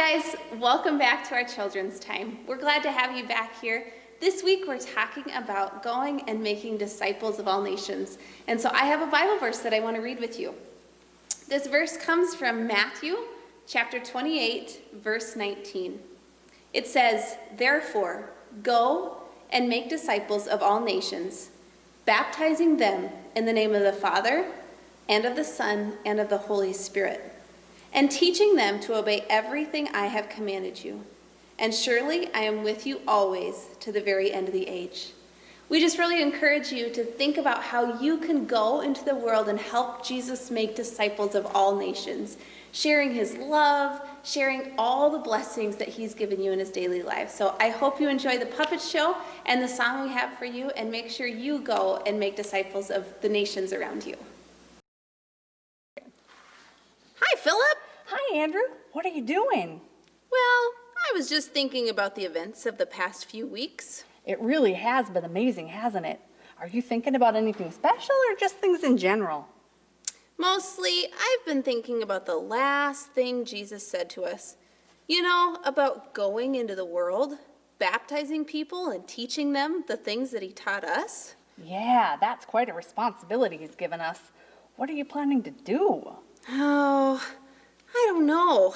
guys, welcome back to our children's time. We're glad to have you back here. This week we're talking about going and making disciples of all nations. And so I have a Bible verse that I want to read with you. This verse comes from Matthew chapter 28, verse 19. It says, "Therefore, go and make disciples of all nations, baptizing them in the name of the Father, and of the Son, and of the Holy Spirit, and teaching them to obey everything I have commanded you. And surely I am with you always to the very end of the age." We just really encourage you to think about how you can go into the world and help Jesus make disciples of all nations, sharing his love, sharing all the blessings that he's given you in his daily life. So I hope you enjoy the puppet show and the song we have for you, and make sure you go and make disciples of the nations around you. Hi, Philip. Hi, Andrew. What are you doing? Well, I was just thinking about the events of the past few weeks. It really has been amazing, hasn't it? Are you thinking about anything special or just things in general? Mostly, I've been thinking about the last thing Jesus said to us. You know, about going into the world, baptizing people and teaching them the things that he taught us. Yeah, that's quite a responsibility he's given us. What are you planning to do? Oh, I don't know.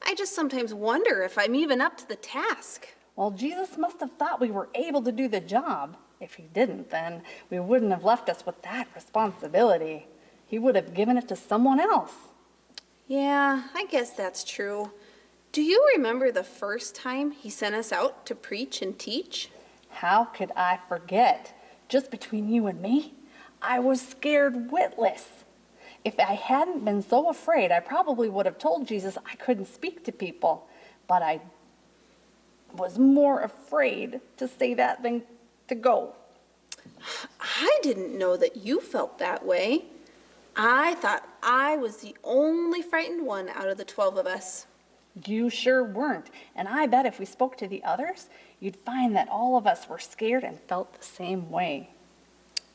I just sometimes wonder if I'm even up to the task. Well, Jesus must have thought we were able to do the job. If he didn't, then we wouldn't have left us with that responsibility. He would have given it to someone else. Yeah, I guess that's true. Do you remember the first time he sent us out to preach and teach? How could I forget? Just between you and me, I was scared witless. If I hadn't been so afraid, I probably would have told Jesus I couldn't speak to people. But I was more afraid to say that than to go. I didn't know that you felt that way. I thought I was the only frightened one out of the 12 of us. You sure weren't. And I bet if we spoke to the others, you'd find that all of us were scared and felt the same way.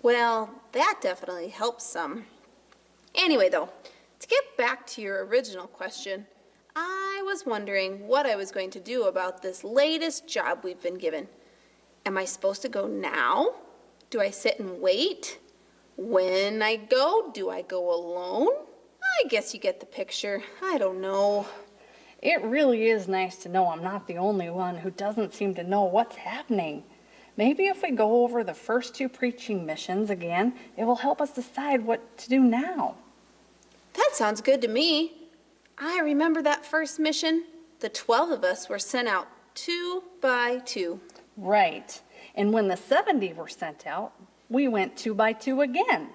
Well, that definitely helps some. Anyway, though, to get back to your original question, I was wondering what I was going to do about this latest job we've been given. Am I supposed to go now? Do I sit and wait? When I go, do I go alone? I guess you get the picture. I don't know. It really is nice to know I'm not the only one who doesn't seem to know what's happening. Maybe if we go over the first two preaching missions again, it will help us decide what to do now. That sounds good to me. I remember that first mission. The 12 of us were sent out 2 by 2. Right. And when the 70 were sent out, we went 2 by 2 again.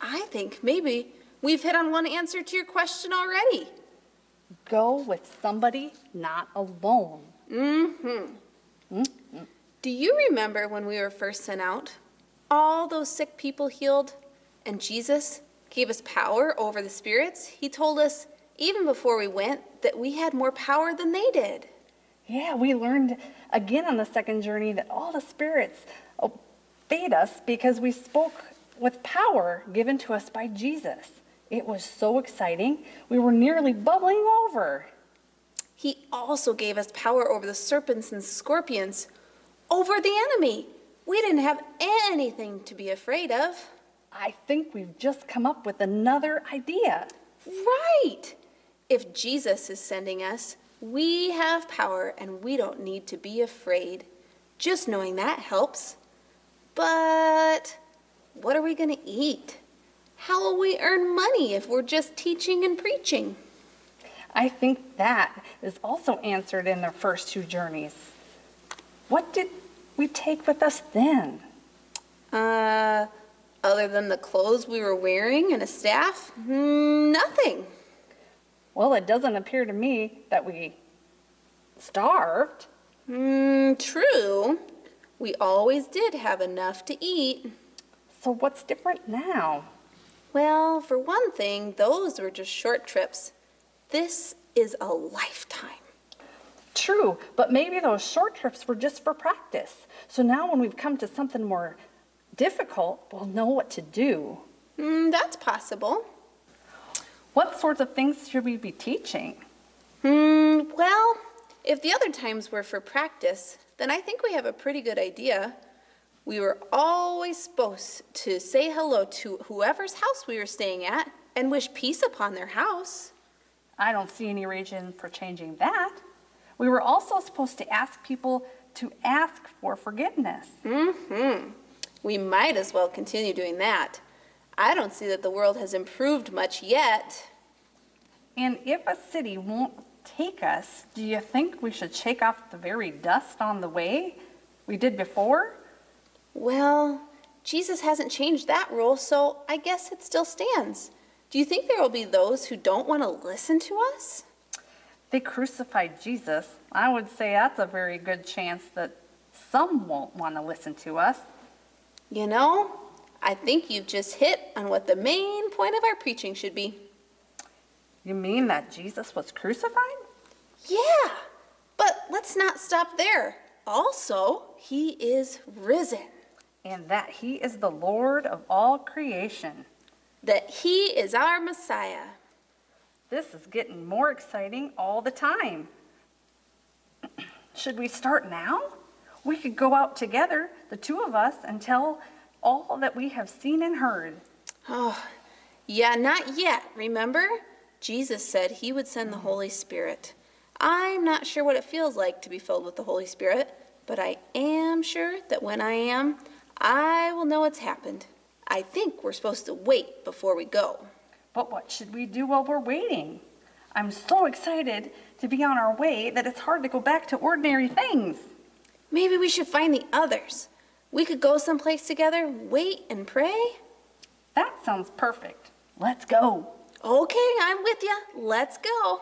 I think maybe we've hit on one answer to your question already. Go with somebody, not alone. Do you remember when we were first sent out? All those sick people healed, and Jesus gave us power over the spirits. He told us, even before we went, that we had more power than they did. Yeah, we learned again on the second journey that all the spirits obeyed us because we spoke with power given to us by Jesus. It was so exciting. We were nearly bubbling over. He also gave us power over the serpents and scorpions, over the enemy. We didn't have anything to be afraid of. I think we've just come up with another idea. Right! If Jesus is sending us, we have power and we don't need to be afraid. Just knowing that helps. But what are we going to eat? How will we earn money if we're just teaching and preaching? I think that is also answered in the first two journeys. What did we take with us then? Other than the clothes we were wearing and a staff? Nothing. Well, it doesn't appear to me that we starved. True. We always did have enough to eat. So what's different now? Well, for one thing, those were just short trips. This is a lifetime. True, but maybe those short trips were just for practice. So now when we've come to something more difficult, we'll know what to do. That's possible. What sorts of things should we be teaching? Well, if the other times were for practice, then I think we have a pretty good idea. We were always supposed to say hello to whoever's house we were staying at and wish peace upon their house. I don't see any reason for changing that. We were also supposed to ask people to ask for forgiveness. We might as well continue doing that. I don't see that the world has improved much yet. And if a city won't take us, do you think we should shake off the very dust on the way we did before? Well, Jesus hasn't changed that rule, so I guess it still stands. Do you think there will be those who don't want to listen to us? They crucified Jesus. I would say that's a very good chance that some won't want to listen to us. You know, I think you've just hit on what the main point of our preaching should be. You mean that Jesus was crucified? Yeah, but let's not stop there. Also, he is risen. And that he is the Lord of all creation. That he is our Messiah. This is getting more exciting all the time. Should we start now? We could go out together, the two of us, and tell all that we have seen and heard. Oh, yeah, not yet, remember? Jesus said he would send the Holy Spirit. I'm not sure what it feels like to be filled with the Holy Spirit, but I am sure that when I am, I will know it's happened. I think we're supposed to wait before we go. But what should we do while we're waiting? I'm so excited to be on our way that it's hard to go back to ordinary things. Maybe we should find the others. We could go someplace together, wait and pray. That sounds perfect. Let's go. Okay, I'm with you. Let's go.